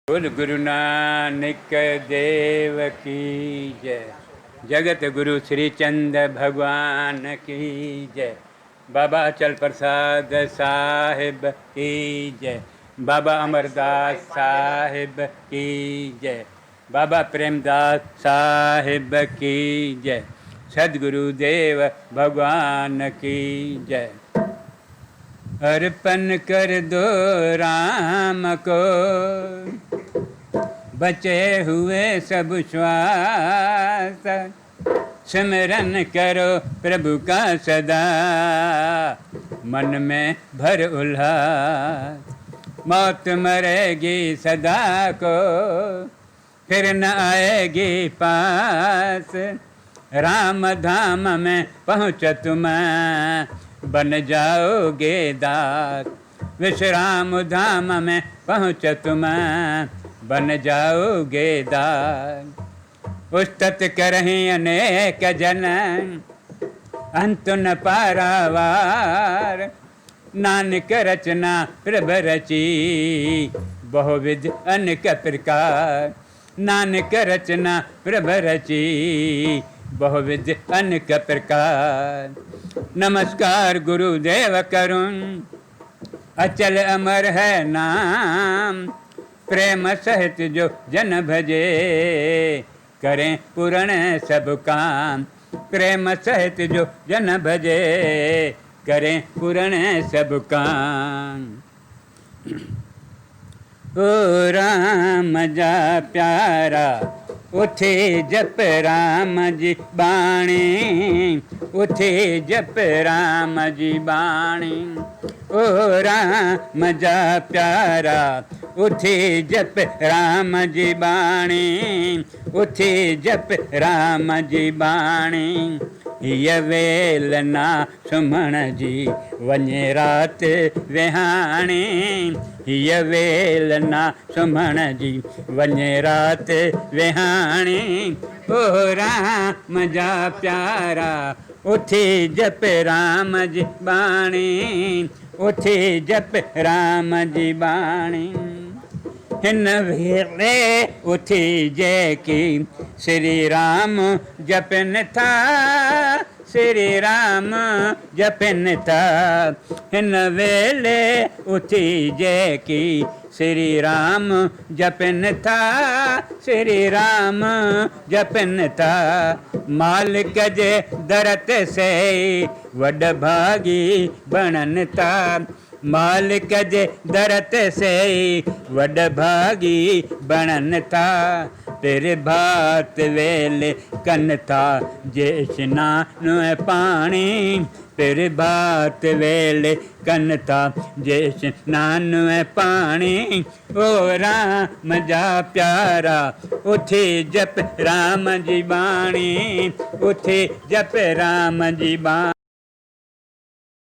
बोल गुरु नानक देव की जय। जगत गुरु श्री चंद भगवान की जय। बाबा अचल प्रसाद साहिब की जय। बाबा अमरदास साहिब की जय। बाबा प्रेमदास साहिब की जय। सदगुरुदेव भगवान की जय। अर्पण कर दो राम को बचे हुए सब श्वास, सिमरन करो प्रभु का सदा, मन में भर उल्लास। मौत मरेगी सदा को, फिर न आएगी पास। राम धाम में पहुँच तुम, बन जाओगे दास। विश्राम धाम में पहुँच तुम, बन जाओगे दास। उस्तत करहीं अनेक जन, अंत न पारावार। नानक रचना प्रभ रची, बहुविध अनेक प्रकार। नानक रचना प्रभ रची, बहुविध अनेक प्रकार। नमस्कार गुरुदेव करुण, अचल अमर है नाम। प्रेम सहित जो जन भजे, करें पूर्ण सब काम। प्रेम सहित जो जन भजे, करें पूर्ण सब काम। ओ राम जा प्यारा, उठे जप राम जी बाणी। उठे जप राम जी बाणी। ओ राम जा प्यारा, उठे जप राम जी बाणी। उठे जप राम जी बाणी। हीअ वेल ना सुम्हण जी, वञे राति विहाणी। हीअ वेल ना सुम्हण जी, वञे राति विहाणी। ओ राम जा प्यारा, उठे जप राम जी बाणी। उठे जप राम जी बाणी। हिन वेले उठी जैकी, श्री राम जपन था। श्री राम जपन था। हिन वेले उठी जैकी, श्री राम जपन था। श्री राम जपन था। मालिक जे दरत से, वड भागी बणन था। मालिक जे दरत से, वड भागी बणन था। तेरे भात वेले कन था, जे स्नान पाणी। तेरे भात वेले कन था, जे स्नान पाणी। ओ राम जा प्यारा, उठे जप राम जी बाणी। उठे जप राम जी बाणी।